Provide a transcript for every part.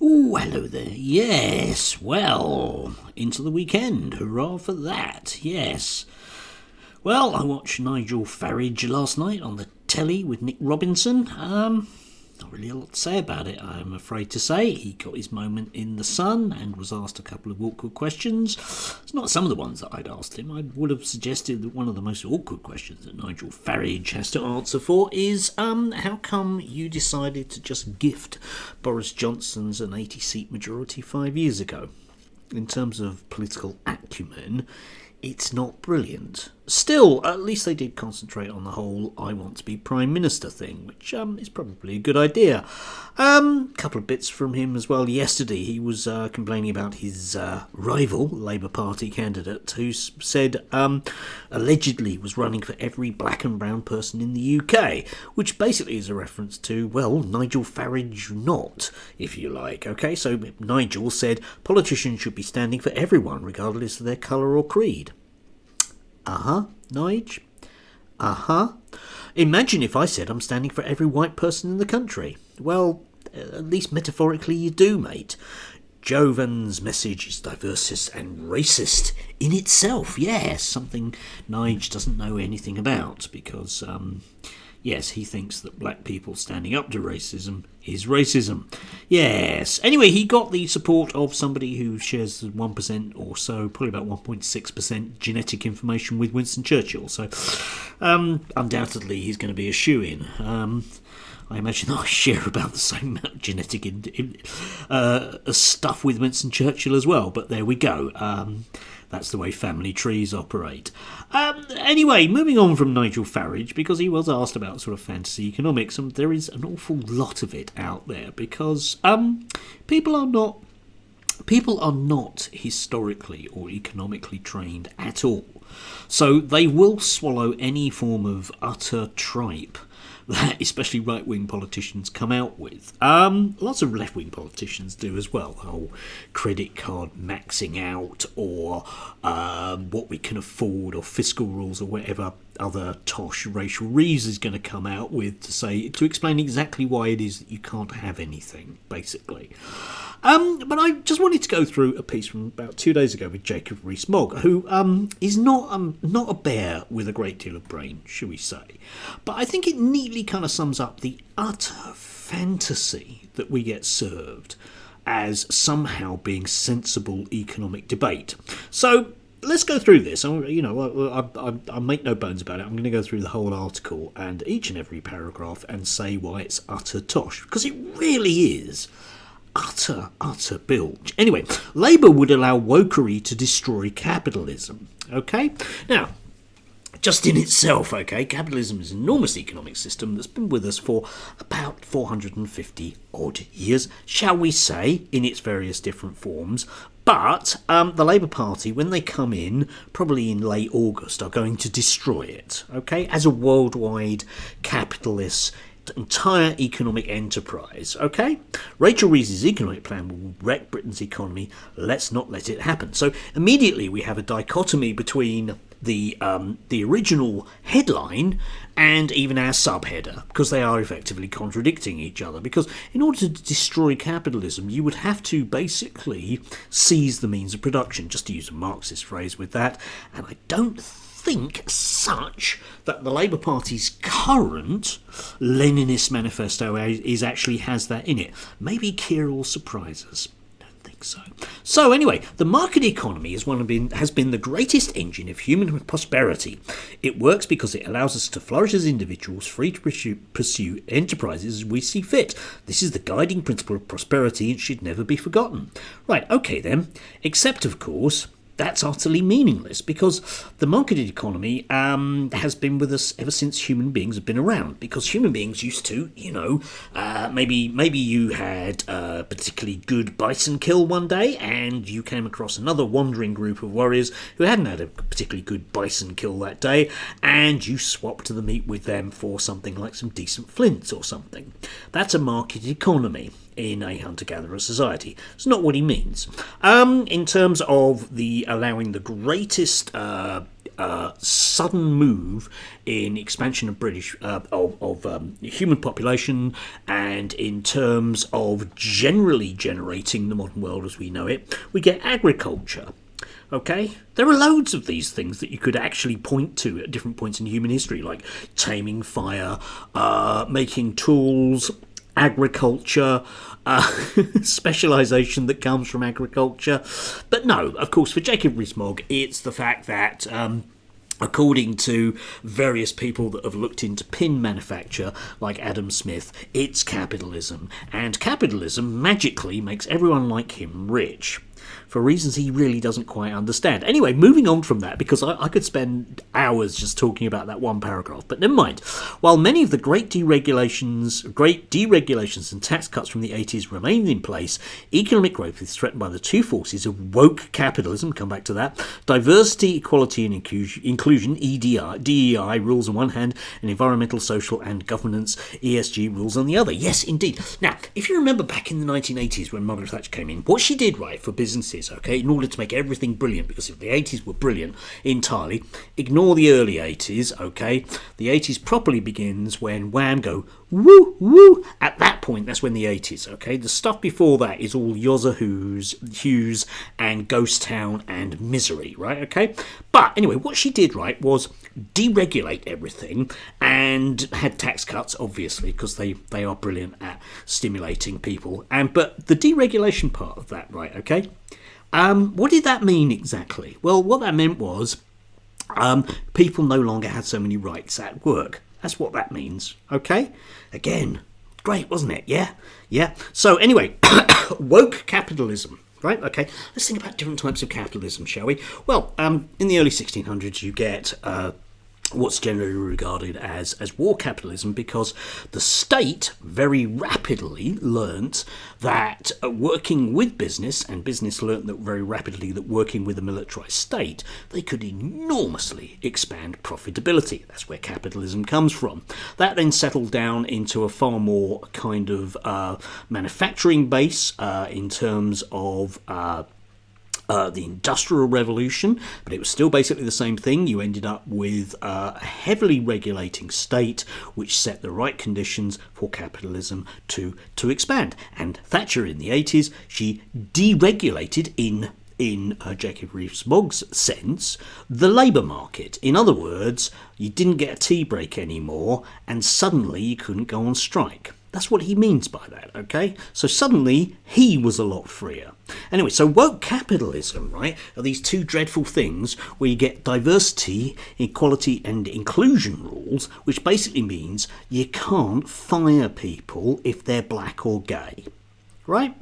Oh, hello there. Yes, well, into the weekend. Hurrah for that. Yes. Well, I watched Nigel Farage last night on the telly with Nick Robinson. Not really a lot to say about it, I'm afraid to say. He got his moment in the sun and was asked a couple of awkward questions. It's not some of the ones that I'd asked him. I would have suggested that one of the most awkward questions that Nigel Farage has to answer for is, how come you decided to just gift Boris Johnson's an 80-seat majority 5 years ago? In terms of political acumen, it's not brilliant. Still, at least they did concentrate on the whole I want to be Prime Minister thing, which is probably a good idea. Couple of bits from him as well yesterday. He was complaining about his rival, Labour Party candidate, who said allegedly was running for every black and brown person in the UK, which basically is a reference to, well, Nigel Farage not, if you like. Okay, so Nigel said politicians should be standing for everyone, regardless of their colour or creed. Nige? Imagine if I said I'm standing for every white person in the country. Well, at least metaphorically you do, mate. Jovan's message is diversist and racist in itself. Yes, something Nige doesn't know anything about because, yes, he thinks that black people standing up to racism is racism. Yes. Anyway, he got the support of somebody who shares 1% or so, probably about 1.6% genetic information with Winston Churchill. So, undoubtedly, he's going to be a shoo-in. I imagine I share about the same amount of genetic stuff with Winston Churchill as well. But there we go. That's the way family trees operate. Anyway, moving on from Nigel Farage, because he was asked about sort of fantasy economics, and there is an awful lot of it out there, because people are not historically or economically trained at all. So they will swallow any form of utter tripe that especially right-wing politicians come out with. Lots of left-wing politicians do as well. Oh, credit card maxing out, or what we can afford, or fiscal rules, or whatever other tosh Rachel Rees is going to come out with to explain exactly why it is that you can't have anything, basically. But I just wanted to go through a piece from about 2 days ago with Jacob Rees Mogg, who is not a bear with a great deal of brain, shall we say. But I think it neatly kind of sums up the utter fantasy that we get served as somehow being sensible economic debate. So let's go through this. I make no bones about it. I'm going to go through the whole article and each and every paragraph and say why it's utter tosh, because it really is. Utter bilge. Anyway, Labour would allow wokery to destroy capitalism. Okay? Now, just in itself, okay, capitalism is an enormous economic system that's been with us for about 450 odd years, shall we say, in its various different forms. But the Labour Party, when they come in, probably in late August, are going to destroy it, okay, as a worldwide capitalist entire economic enterprise, okay? Rachel Rees' economic plan will wreck Britain's economy. Let's not let it happen. So immediately we have a dichotomy between the original headline and even our subheader, because they are effectively contradicting each other. Because in order to destroy capitalism, you would have to basically seize the means of production, just to use a Marxist phrase with that. And I don't think such that the Labour Party's current Leninist manifesto actually has that in it. Maybe Keir will surprise us. Don't think so. So anyway, the market economy has been the greatest engine of human prosperity. It works because it allows us to flourish as individuals, free to pursue enterprises as we see fit. This is the guiding principle of prosperity and should never be forgotten. Right, okay then. Except, of course, that's utterly meaningless, because the market economy has been with us ever since human beings have been around. Because human beings used to, maybe you had a particularly good bison kill one day, and you came across another wandering group of warriors who hadn't had a particularly good bison kill that day, and you swapped the meat with them for something like some decent flints or something. That's a market economy in a hunter-gatherer society. It's not what he means. In terms of the allowing the greatest sudden move in expansion of British human population, and in terms of generally generating the modern world as we know it, we get agriculture. Okay, there are loads of these things that you could actually point to at different points in human history, like taming fire, making tools, agriculture, specialisation that comes from agriculture. But no, of course, for Jacob Rees-Mogg, it's the fact that according to various people that have looked into pin manufacture, like Adam Smith, it's capitalism. And capitalism magically makes everyone like him rich, for reasons he really doesn't quite understand. Anyway, moving on from that, because I could spend hours just talking about that one paragraph, but never mind. While many of the great deregulations and tax cuts from the 80s remain in place, economic growth is threatened by the two forces of woke capitalism, come back to that, diversity, equality and inclusion, DEI rules on one hand, and environmental, social and governance, ESG rules on the other. Yes, indeed. Now, if you remember back in the 1980s when Margaret Thatcher came in, what she did, right, for businesses, okay, in order to make everything brilliant, because if the 80s were brilliant entirely, ignore the early 80s, okay, the 80s properly begins when Wham go woo woo. At that point, that's when the 80s, okay, the stuff before that is all Yozza Hughes and Ghost Town and Misery, right, okay. But anyway, what she did, right, was deregulate everything and had tax cuts, obviously, because they are brilliant at stimulating people. But the deregulation part of that, right, okay, what did that mean exactly? Well, what that meant was people no longer had so many rights at work. That's what that means, okay? Again, great, wasn't it? Yeah. So anyway, woke capitalism. Right, okay, let's think about different types of capitalism, shall we? Well, in the early 1600s, you get what's generally regarded as war capitalism, because the state very rapidly learnt that working with business, and business learnt that very rapidly that working with a militarised state, they could enormously expand profitability. That's where capitalism comes from. That then settled down into a far more kind of manufacturing base in terms of the Industrial Revolution, but it was still basically the same thing. You ended up with a heavily regulating state which set the right conditions for capitalism to expand. And Thatcher in the 80s, she deregulated in Jacob Rees-Mogg's sense, the labour market. In other words, you didn't get a tea break anymore, and suddenly you couldn't go on strike. That's what he means by that, okay? So suddenly, he was a lot freer. Anyway, so woke capitalism, right, are these two dreadful things where you get diversity, equality and inclusion rules, which basically means you can't fire people if they're black or gay, right?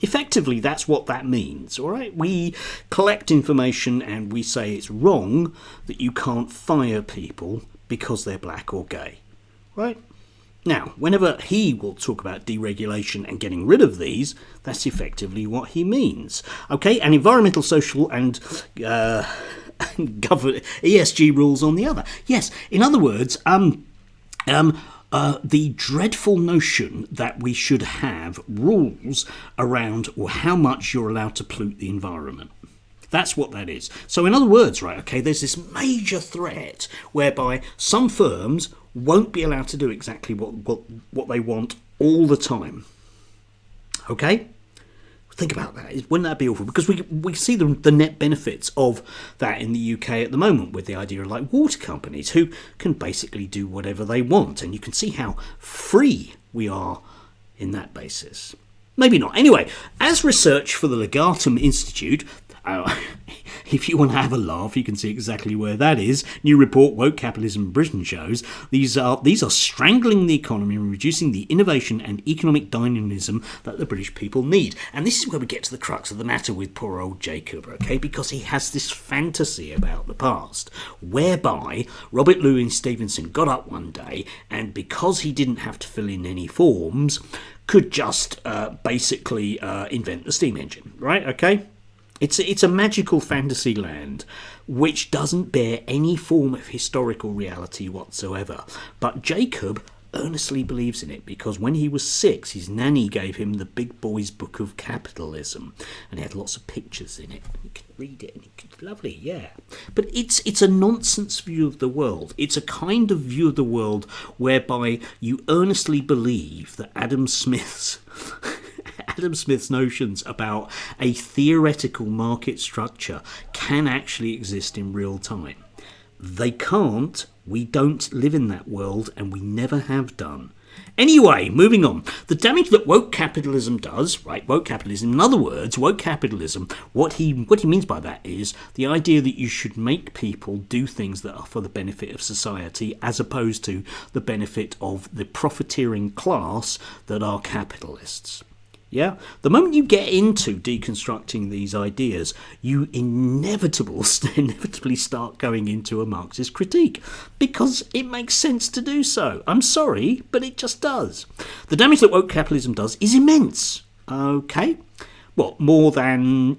Effectively, that's what that means, all right? We collect information and we say it's wrong that you can't fire people because they're black or gay, right? Now, whenever he will talk about deregulation and getting rid of these, that's effectively what he means. Okay, and environmental, social and ESG rules on the other. Yes, in other words, the dreadful notion that we should have rules around how much you're allowed to pollute the environment. That's what that is. So in other words, right, okay, there's this major threat whereby some firms won't be allowed to do exactly what they want all the time. Okay? Think about that. Wouldn't that be awful? Because we see the net benefits of that in the UK at the moment with the idea of like water companies who can basically do whatever they want. And you can see how free we are in that basis. Maybe not. Anyway, as research for the Legatum Institute, if you want to have a laugh, you can see exactly where that is. New report, Woke Capitalism in Britain shows these are strangling the economy and reducing the innovation and economic dynamism that the British people need. And this is where we get to the crux of the matter with poor old Jacob, okay? Because he has this fantasy about the past, whereby Robert Louis Stevenson got up one day and because he didn't have to fill in any forms, could just basically invent the steam engine, right? Okay? It's a magical fantasy land which doesn't bear any form of historical reality whatsoever. But Jacob earnestly believes in it because when he was 6, his nanny gave him the Big Boy's Book of Capitalism, and it had lots of pictures in it. You could read it, and it's lovely, yeah. But it's a nonsense view of the world. It's a kind of view of the world whereby you earnestly believe that Adam Smith's notions about a theoretical market structure can actually exist in real time. They can't. We don't live in that world, and we never have done. Anyway, moving on. The damage that woke capitalism does, right, woke capitalism, in other words, woke capitalism, what he means by that is the idea that you should make people do things that are for the benefit of society as opposed to the benefit of the profiteering class that are capitalists. Yeah, the moment you get into deconstructing these ideas, you inevitably start going into a Marxist critique because it makes sense to do so. I'm sorry, but it just does. The damage that woke capitalism does is immense. Okay, well, more than,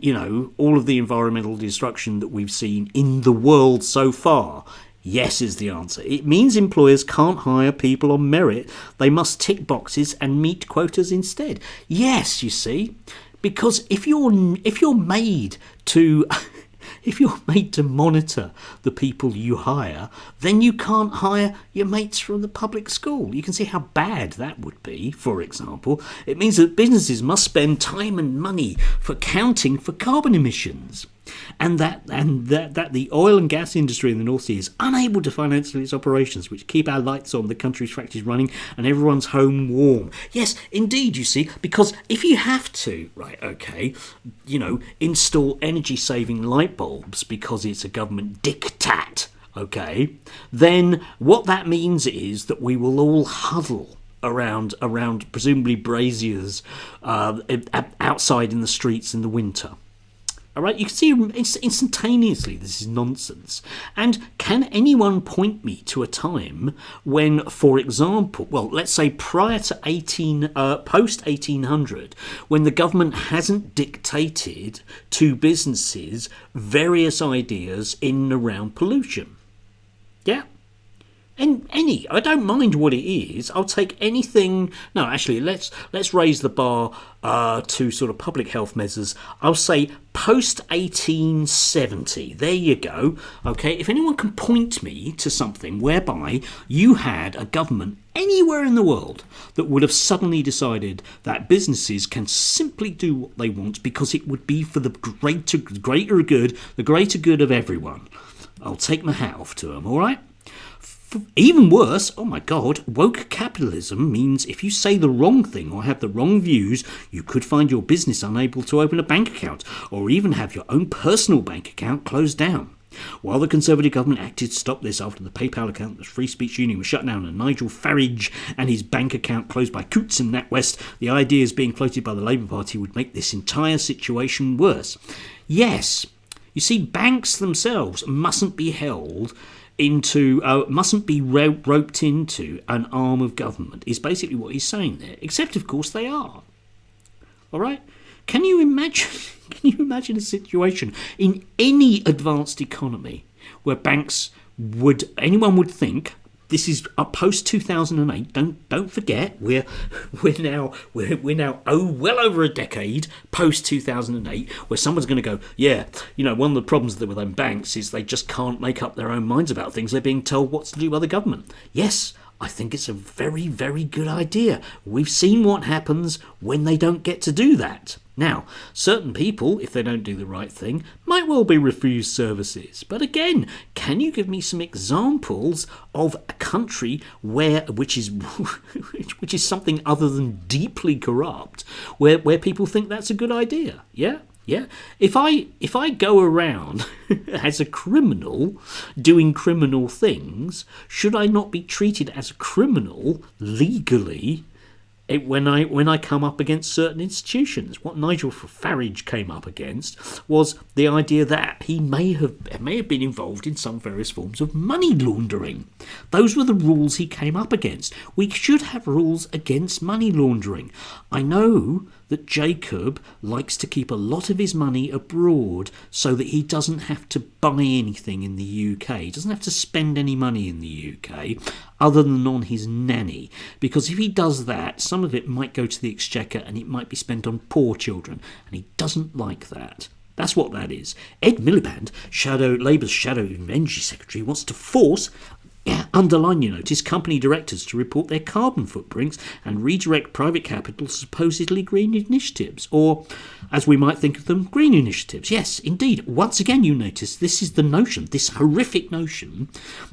all of the environmental destruction that we've seen in the world so far. Yes is the answer. It means employers can't hire people on merit. They must tick boxes and meet quotas instead. Yes, you see, because if you're made to if you're made to monitor the people you hire, then you can't hire your mates from the public school. You can see how bad that would be, for example. It means that businesses must spend time and money for counting for carbon emissions. And that the oil and gas industry in the North Sea is unable to finance its operations, which keep our lights on, the country's factories running, and everyone's home warm. Yes, indeed, you see, because if you have to, install energy-saving light bulbs because it's a government diktat, then what that means is that we will all huddle around presumably braziers outside in the streets in the winter. All right, you can see instantaneously this is nonsense. And can anyone point me to a time when, for example, well, let's say prior to post 1800, when the government hasn't dictated to businesses various ideas in and around pollution? Yeah. And I don't mind what it is. I'll take anything. No, actually, let's raise the bar to sort of public health measures. I'll say post 1870. There you go. Okay, if anyone can point me to something whereby you had a government anywhere in the world that would have suddenly decided that businesses can simply do what they want because it would be for the greater good of everyone, I'll take my hat off to them. All right. Even worse, oh my God, woke capitalism means if you say the wrong thing or have the wrong views, you could find your business unable to open a bank account or even have your own personal bank account closed down. While the Conservative government acted to stop this after the PayPal account of the Free Speech Union was shut down and Nigel Farage and his bank account closed by Coots and NatWest, the ideas being floated by the Labour Party would make this entire situation worse. Yes, you see, banks themselves mustn't be roped into an arm of government, is basically what he's saying there. Except, of course, they are. All right? Can you imagine a situation in any advanced economy where anyone would think, this is post 2008. Don't forget we're now well over a decade post 2008, where someone's going to go, one of the problems with them banks is they just can't make up their own minds about things. They're being told what to do by the government. Yes, I think it's a very, very good idea. We've seen what happens when they don't get to do that. Now, certain people, if they don't do the right thing, might well be refused services. But again, can you give me some examples of a country which is something other than deeply corrupt, where people think that's a good idea? Yeah? Yeah. If I go around as a criminal doing criminal things, should I not be treated as a criminal legally when I come up against certain institutions? What Nigel Farage came up against was the idea that he may have been involved in some various forms of money laundering. Those were the rules he came up against. We should have rules against money laundering. I know that Jacob likes to keep a lot of his money abroad so that he doesn't have to buy anything in the UK. He doesn't have to spend any money in the UK other than on his nanny. Because if he does that, some of it might go to the exchequer and it might be spent on poor children. And he doesn't like that. That's what that is. Ed Miliband, Labour's shadow energy secretary, wants to force, underline your notice, company directors to report their carbon footprints and redirect private capital to supposedly green initiatives, or, as we might think of them, green initiatives. Yes, indeed. Once again, you notice this is the notion, this horrific notion,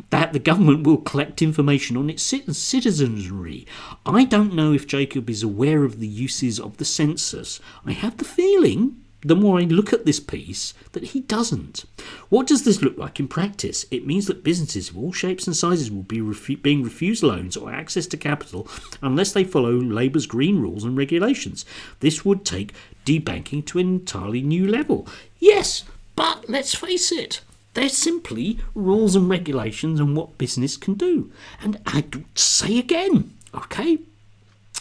that the government will collect information on its citizenry. I don't know if Jacob is aware of the uses of the census. I have the feeling, the more I look at this piece, that he doesn't. What does this look like in practice? It means that businesses of all shapes and sizes will be being refused loans or access to capital unless they follow Labour's green rules and regulations. This would take debanking to an entirely new level. Yes, but let's face it, they're simply rules and regulations on what business can do. And I say again, okay?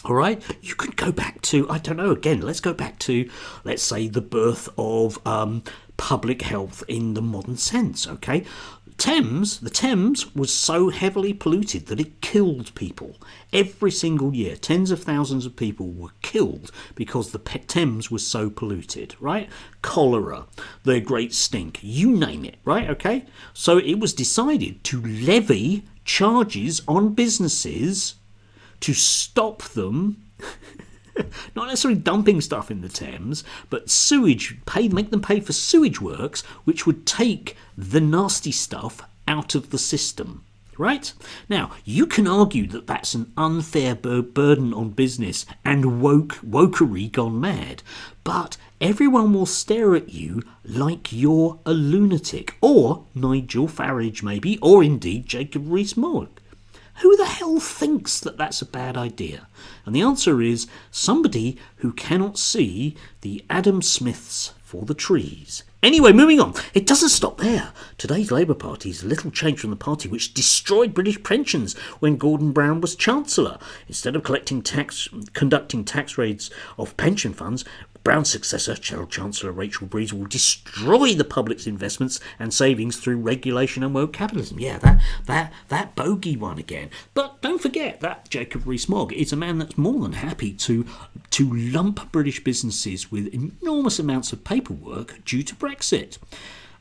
All right, you could go back to, I don't know, again, let's go back to, let's say, the birth of public health in the modern sense, okay? The Thames was so heavily polluted that it killed people. Every single year, tens of thousands of people were killed because the Thames was so polluted, right? Cholera, the Great Stink, you name it, right? Okay? So it was decided to levy charges on businesses to stop them, not necessarily dumping stuff in the Thames, but sewage, make them pay for sewage works, which would take the nasty stuff out of the system. Right? Now, you can argue that that's an unfair burden on business and wokery gone mad, but everyone will stare at you like you're a lunatic, or Nigel Farage maybe, or indeed Jacob Rees Mogg. Who the hell thinks that that's a bad idea? And the answer is somebody who cannot see the Adam Smiths for the trees. Anyway, moving on. It doesn't stop there. Today's Labour Party is little change from the party which destroyed British pensions when Gordon Brown was Chancellor. Instead of conducting tax raids of pension funds, Brown's successor, Chancellor Rachel Breeze, will destroy the public's investments and savings through regulation and woke capitalism. Yeah, that bogey one again. But don't forget that Jacob Rees Mogg is a man that's more than happy to lump British businesses with enormous amounts of paperwork due to Brexit.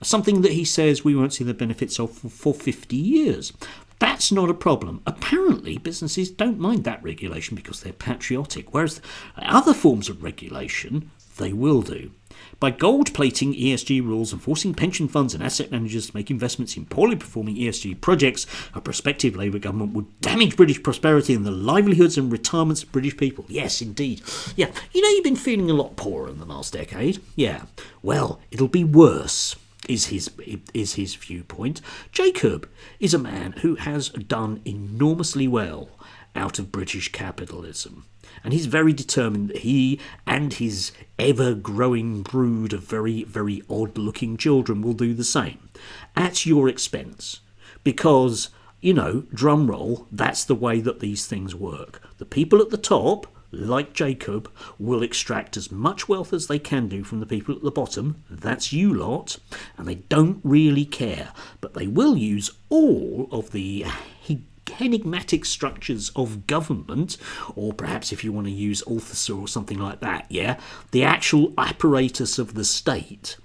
Something that he says we won't see the benefits of for 50 years. That's not a problem. Apparently, businesses don't mind that regulation because they're patriotic, whereas other forms of regulation, they will do. By gold-plating ESG rules and forcing pension funds and asset managers to make investments in poorly performing ESG projects, a prospective Labour government would damage British prosperity and the livelihoods and retirements of British people. Yes, indeed. Yeah, you've been feeling a lot poorer in the last decade. Yeah, well, it'll be worse. Is his viewpoint. Jacob is a man who has done enormously well out of British capitalism. And he's very determined that he and his ever-growing brood of very, very odd-looking children will do the same. At your expense. Because, drum roll, that's the way that these things work. The people at the top, like Jacob, will extract as much wealth as they can do from the people at the bottom, that's you lot, and they don't really care, but they will use all of the enigmatic structures of government, or perhaps if you want to use officer or something like that, the actual apparatus of the state,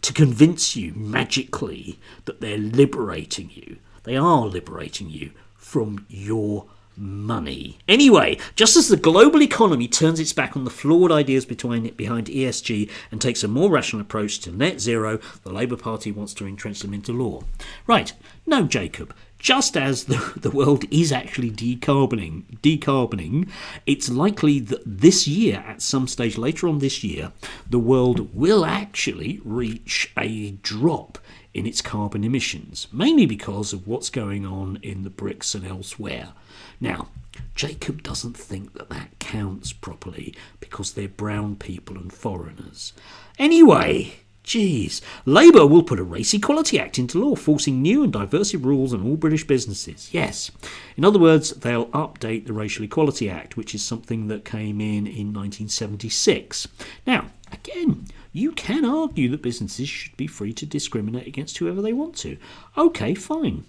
to convince you magically that they're liberating you. They are liberating you from your money. Anyway, just as the global economy turns its back on the flawed ideas behind ESG and takes a more rational approach to net zero, the Labour Party wants to entrench them into law. Right, no, Jacob. Just as the world is actually decarboning, it's likely that this year, at some stage later on this year, the world will actually reach a drop in its carbon emissions, mainly because of what's going on in the BRICS and elsewhere. Now, Jacob doesn't think that counts properly because they're brown people and foreigners. Anyway, Jeez. Labour will put a Race Equality Act into law, forcing new and diversity rules on all British businesses. Yes. In other words, they'll update the Racial Equality Act, which is something that came in 1976. Now, again, you can argue that businesses should be free to discriminate against whoever they want to. Okay, fine.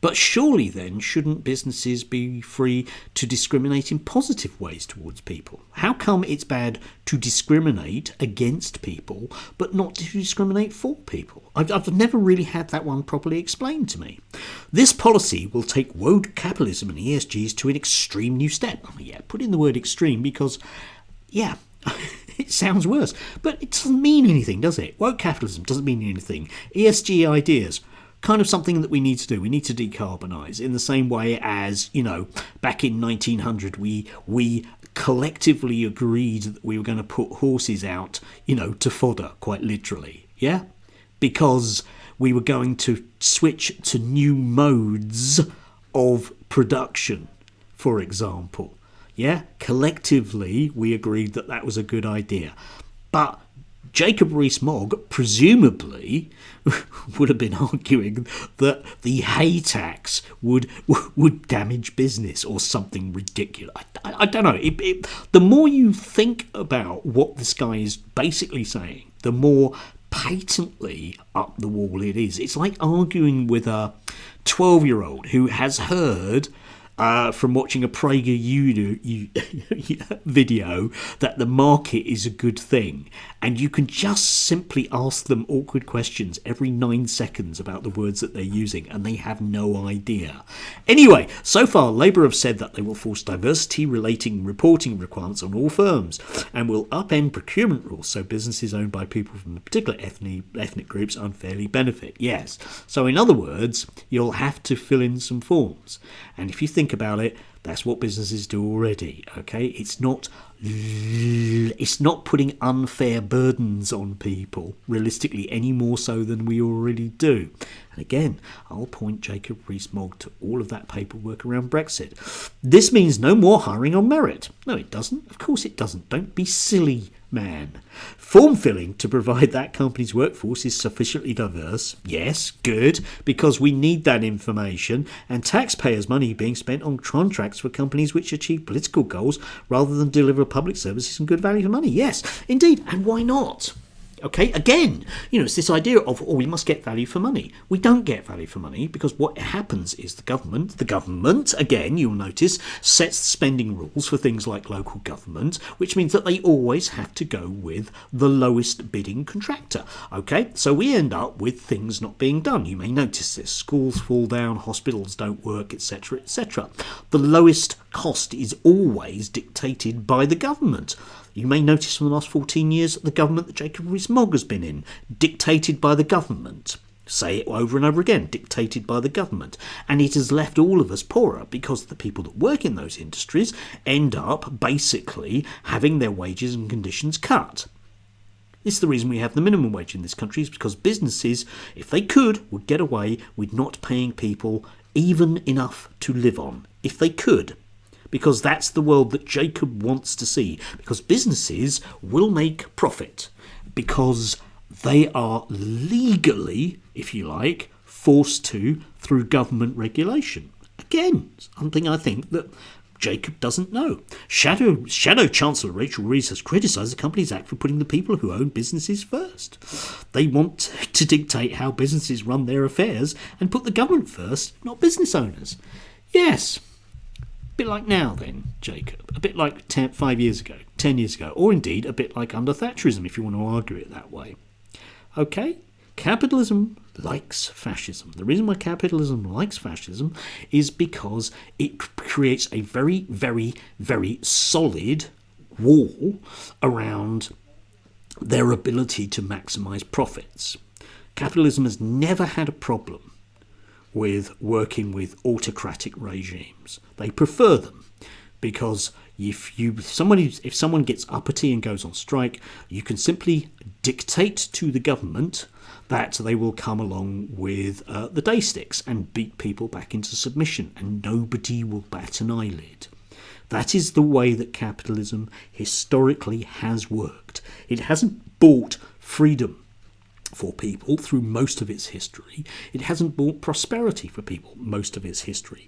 But surely then, shouldn't businesses be free to discriminate in positive ways towards people? How come it's bad to discriminate against people, but not to discriminate for people? I've never really had that one properly explained to me. This policy will take woke capitalism and ESGs to an extreme new step. Oh yeah, put in the word extreme because, yeah, it sounds worse. But it doesn't mean anything, does it? Woke capitalism doesn't mean anything. ESG ideas, kind of something that we need to do. We need to decarbonise in the same way as, back in 1900 we collectively agreed that we were going to put horses out, to fodder, quite literally, yeah? Because we were going to switch to new modes of production, for example. Yeah, collectively we agreed that that was a good idea. But Jacob Rees-Mogg presumably would have been arguing that the hay tax would damage business or something ridiculous. I don't know. The more you think about what this guy is basically saying, the more patently up the wall it is. It's like arguing with a 12-year-old who has heard from watching a PragerU video that the market is a good thing, and you can just simply ask them awkward questions every 9 seconds about the words that they're using, and they have no idea. Anyway, so far Labour have said that they will force diversity relating reporting requirements on all firms and will upend procurement rules so businesses owned by people from particular ethnic groups unfairly benefit. Yes, so in other words, you'll have to fill in some forms, and if you think about it, that's what businesses do already. Okay, it's not putting unfair burdens on people realistically any more so than we already do. And again, I'll point Jacob Rees-Mogg to all of that paperwork around Brexit. This means no more hiring on merit. No, it doesn't. Of course it doesn't. Don't be silly, man. Form filling to provide that company's workforce is sufficiently diverse. Yes, good, because we need that information, and taxpayers' money being spent on contracts for companies which achieve political goals rather than deliver public services and good value for money. Yes, indeed, and why not? Okay, again, it's this idea of, we must get value for money. We don't get value for money because what happens is the government, again, you'll notice, sets spending rules for things like local government, which means that they always have to go with the lowest bidding contractor. Okay, so we end up with things not being done. You may notice this. Schools fall down, hospitals don't work, etc., etc. The lowest cost is always dictated by the government. You may notice from the last 14 years the government that Jacob Rees-Mogg has been in, dictated by the government. Say it over and over again, dictated by the government. And it has left all of us poorer because the people that work in those industries end up basically having their wages and conditions cut. This is the reason we have the minimum wage in this country, is because businesses, if they could, would get away with not paying people even enough to live on. If they could. Because that's the world that Jacob wants to see. Because businesses will make profit. Because they are legally, if you like, forced to through government regulation. Again, something I think that Jacob doesn't know. Shadow Chancellor Rachel Rees has criticised the Companies Act for putting the people who own businesses first. They want to dictate how businesses run their affairs and put the government first, not business owners. Yes. A bit like now then, Jacob. A bit like 5 years ago, 10 years ago, or indeed a bit like under Thatcherism, if you want to argue it that way. Okay? Capitalism likes fascism. The reason why capitalism likes fascism is because it creates a very, very, very solid wall around their ability to maximise profits. Capitalism has never had a problem with working with autocratic regimes. They prefer them because if someone gets uppity and goes on strike, you can simply dictate to the government that they will come along with the day sticks and beat people back into submission, and nobody will bat an eyelid. That is the way that capitalism historically has worked. It hasn't bought freedom for people through most of its history. It hasn't bought prosperity for people most of its history.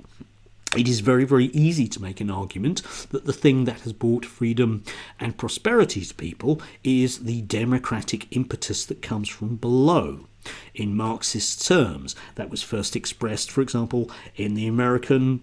It is very, very easy to make an argument that the thing that has brought freedom and prosperity to people is the democratic impetus that comes from below. In Marxist terms, that was first expressed, for example, in the American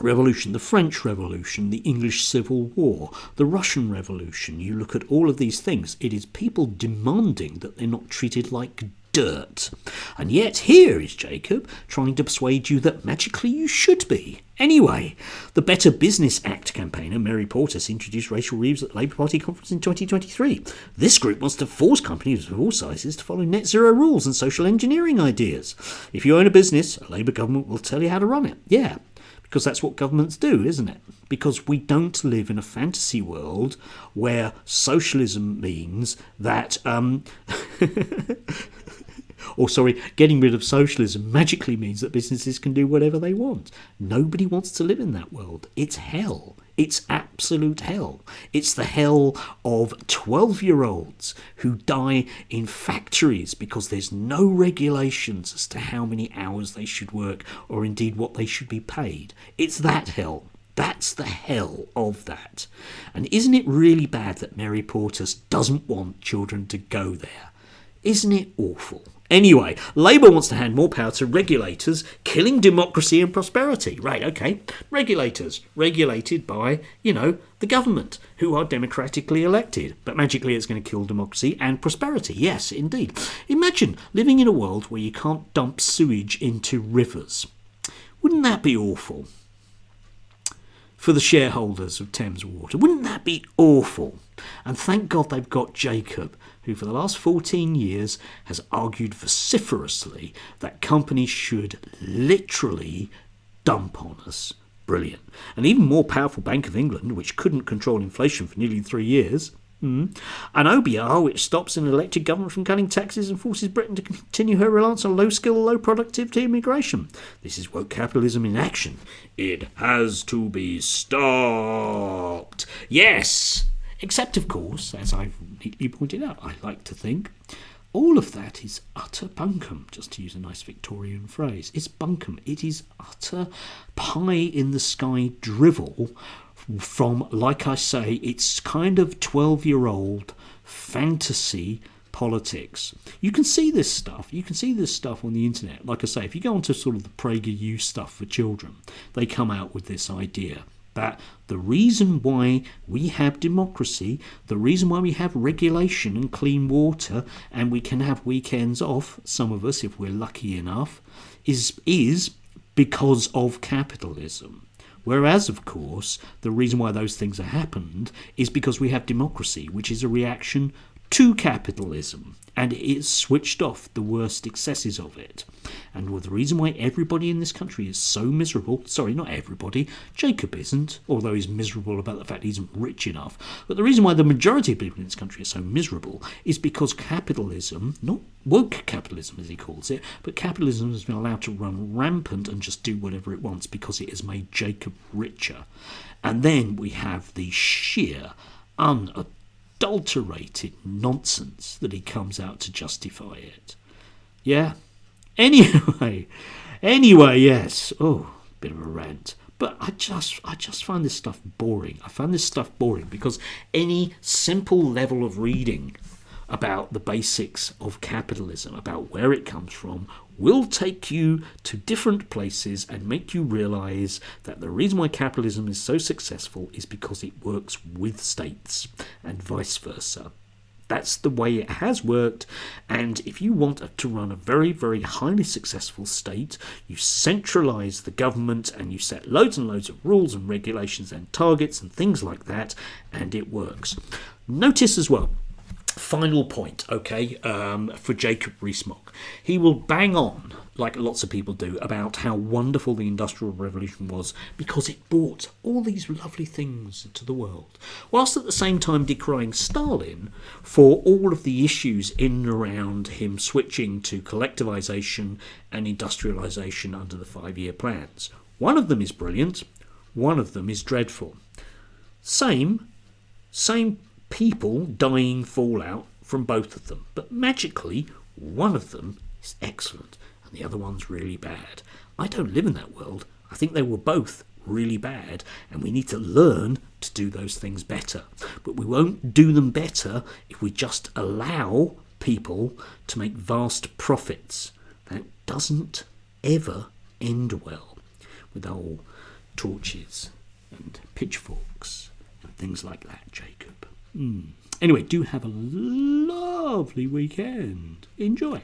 Revolution, the French Revolution, the English Civil War, the Russian Revolution. You look at all of these things, it is people demanding that they're not treated like dirt. And yet here is Jacob trying to persuade you that magically you should be. Anyway, the Better Business Act campaigner Mary Portas introduced Rachel Reeves at the Labour Party conference in 2023. This group wants to force companies of all sizes to follow net zero rules and social engineering ideas. If you own a business, a Labour government will tell you how to run it. Yeah, because that's what governments do, isn't it? Because we don't live in a fantasy world where socialism means that getting rid of socialism magically means that businesses can do whatever they want. Nobody wants to live in that world. It's hell. It's absolute hell. It's the hell of 12-year-olds who die in factories because there's no regulations as to how many hours they should work or indeed what they should be paid. It's that hell. That's the hell of that. And isn't it really bad that Mary Portas doesn't want children to go there? Isn't it awful? Anyway, Labour wants to hand more power to regulators, killing democracy and prosperity. Right, okay. Regulators. Regulated by, the government, who are democratically elected. But magically it's going to kill democracy and prosperity. Yes, indeed. Imagine living in a world where you can't dump sewage into rivers. Wouldn't that be awful? For the shareholders of Thames Water. Wouldn't that be awful? And thank God they've got Jacob, who for the last 14 years has argued vociferously that companies should literally dump on us. Brilliant. An even more powerful Bank of England, which couldn't control inflation for nearly 3 years. An OBR which stops an elected government from cutting taxes and forces Britain to continue her reliance on low-skill, low-productivity immigration. This is woke capitalism in action. It has to be stopped. Yes! Except, of course, as I've neatly pointed out, I like to think, all of that is utter bunkum, just to use a nice Victorian phrase. It's bunkum. It is utter pie-in-the-sky drivel from, like I say, it's kind of 12-year-old fantasy politics. You can see this stuff. You can see this stuff on the internet. Like I say, if you go onto sort of the PragerU stuff for children, they come out with this idea that the reason why we have democracy, the reason why we have regulation and clean water, and we can have weekends off, some of us if we're lucky enough, is because of capitalism. Whereas, of course, the reason why those things have happened is because we have democracy, which is a reaction to capitalism, and it's switched off the worst excesses of it. And the reason why everybody in this country is so miserable, sorry, not everybody, Jacob isn't, although he's miserable about the fact he isn't rich enough, but the reason why the majority of people in this country are so miserable is because capitalism, not woke capitalism as he calls it, but capitalism has been allowed to run rampant and just do whatever it wants because it has made Jacob richer. And then we have the sheer, unadulterated nonsense that he comes out to justify it. Yeah? Anyway, yes. Oh, bit of a rant. But I just find this stuff boring. I find this stuff boring because any simple level of reading about the basics of capitalism, about where it comes from, will take you to different places and make you realise that the reason why capitalism is so successful is because it works with states and vice versa. That's the way it has worked, and if you want to run a very, very highly successful state, you centralise the government and you set loads and loads of rules and regulations and targets and things like that, and it works. Notice as well, final point, okay, for Jacob Rees Mogg. He will bang on, like lots of people do, about how wonderful the Industrial Revolution was because it brought all these lovely things into the world, whilst at the same time decrying Stalin for all of the issues in and around him switching to collectivisation and industrialisation under the 5-year plans. One of them is brilliant. one of them is dreadful. Same people dying fallout from both of them, but magically one of them is excellent and the other one's really bad. I don't live in that world. I think they were both really bad, and we need to learn to do those things better. But we won't do them better if we just allow people to make vast profits. That doesn't ever end well with old torches and pitchforks and things like that, Jacob. Anyway, do have a lovely weekend. Enjoy.